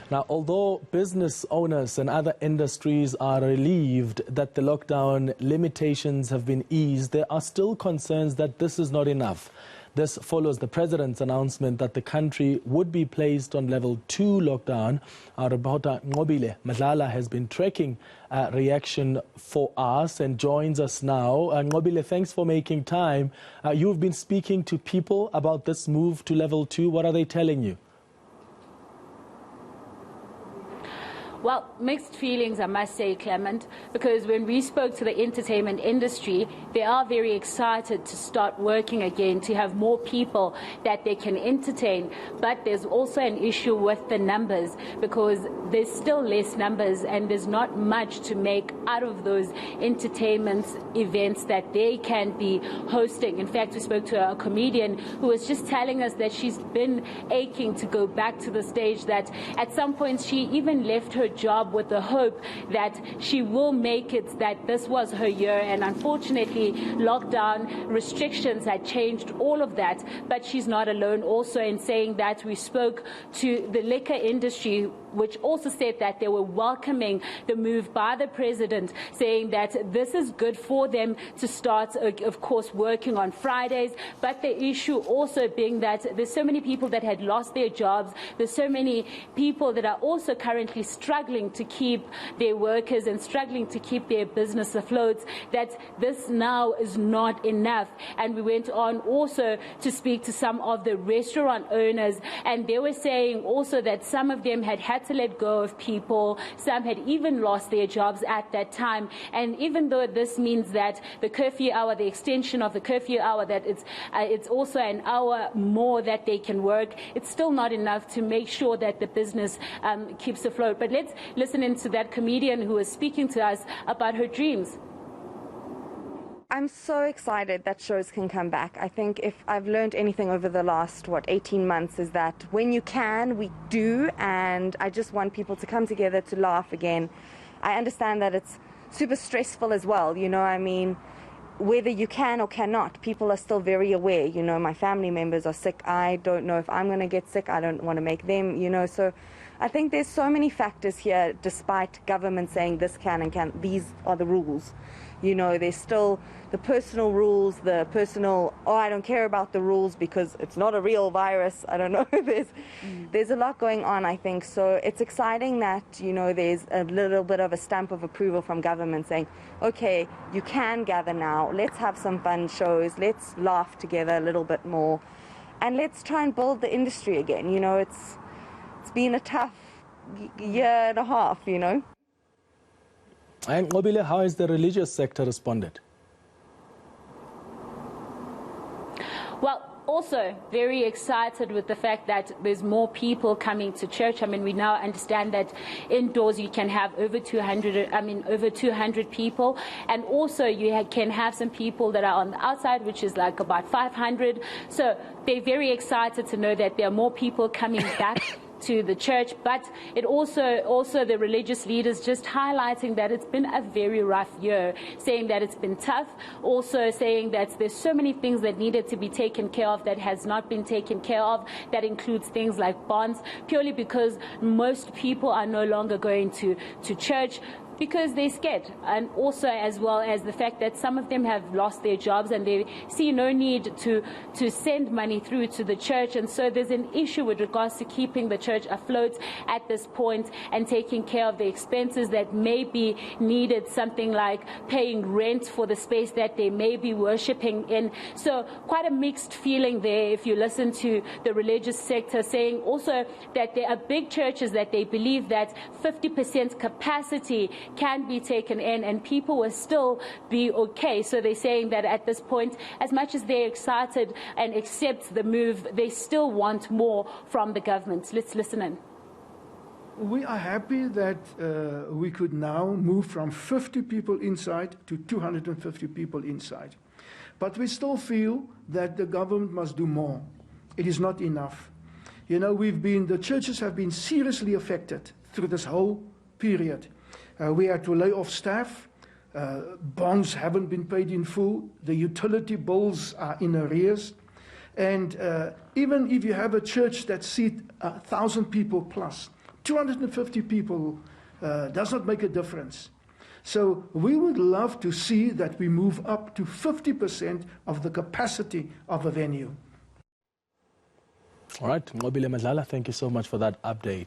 Now, although business owners and other industries are relieved that the lockdown limitations have been eased, there are still concerns that this is not enough. This follows the president's announcement that the country would be placed on level 2 lockdown. Our reporter Nqobile Madlala has been tracking reaction for us and joins us now. Nqobile, thanks for making time. You've been speaking to people about this move to level 2. What are they telling you? Well, mixed feelings, I must say, Clement, because when we spoke to the entertainment industry, they are very excited to start working again, to have more people that they can entertain. But there's also an issue with the numbers, because there's still less numbers and there's not much to make out of those entertainment events that they can be hosting. In fact, we spoke to a comedian who was just telling us that she's been aching to go back to the stage, that at some point she even left her job with the hope that she will make it, that this was her year, and unfortunately lockdown restrictions had changed all of that. But she's not alone also in saying that. We spoke to the liquor industry, which also said that they were welcoming the move by the president, saying that this is good for them to start, of course, working on Fridays. But the issue also being that there's so many people that had lost their jobs, there's so many people that are also currently struggling to keep their workers and struggling to keep their business afloat, that this now is not enough. And we went on also to speak to some of the restaurant owners, and they were saying also that some of them had to let go of people, some had even lost their jobs at that time. And even though this means that the curfew hour, the extension of the curfew hour, that it's also an hour more that they can work, it's still not enough to make sure that the business keeps afloat. But let's listen into that comedian who was speaking to us about her dreams. I'm so excited that shows can come back. I think if I've learned anything over the last, 18 months, is that when you can, we do, and I just want people to come together to laugh again. I understand that it's super stressful as well, you know, I mean, whether you can or cannot, people are still very aware, you know, my family members are sick, I don't know if I'm going to get sick, I don't want to make them, you know, so I think there's so many factors here, despite government saying this can and can't, these are the rules. You know, there's still the personal rules, the personal, oh, I don't care about the rules because it's not a real virus. I don't know. There's a lot going on, I think. So it's exciting that, you know, there's a little bit of a stamp of approval from government saying, okay, you can gather now. Let's have some fun shows. Let's laugh together a little bit more. And let's try and build the industry again. You know, it's been a tough year and a half, you know. And Nqobile, how has the religious sector responded? Well, also very excited with the fact that there's more people coming to church. I mean, we now understand that indoors you can have over 200 people, and also you can have some people that are on the outside, which is like about 500. So they're very excited to know that there are more people coming back to the church. But it also the religious leaders just highlighting that it's been a very rough year, saying that it's been tough, also saying that there's so many things that needed to be taken care of that has not been taken care of. That includes things like bonds, purely because most people are no longer going to church because they're scared, and also as well as the fact that some of them have lost their jobs and they see no need to send money through to the church. And so there's an issue with regards to keeping the church afloat at this point and taking care of the expenses that may be needed, something like paying rent for the space that they may be worshipping in. So quite a mixed feeling there if you listen to the religious sector, saying also that there are big churches that they believe that 50% capacity can be taken in and people will still be okay. So they're saying that at this point, as much as they're excited and accept the move, they still want more from the government. Let's listen in. We are happy that we could now move from 50 people inside to 250 people inside. But we still feel that the government must do more. It is not enough. You know, the churches have been seriously affected through this whole period. We had to lay off staff, bonds haven't been paid in full, the utility bills are in arrears, and even if you have a church that seats 1,000 people plus, 250 people does not make a difference. So we would love to see that we move up to 50% of the capacity of a venue. All right, Nqobile Madlala, thank you so much for that update.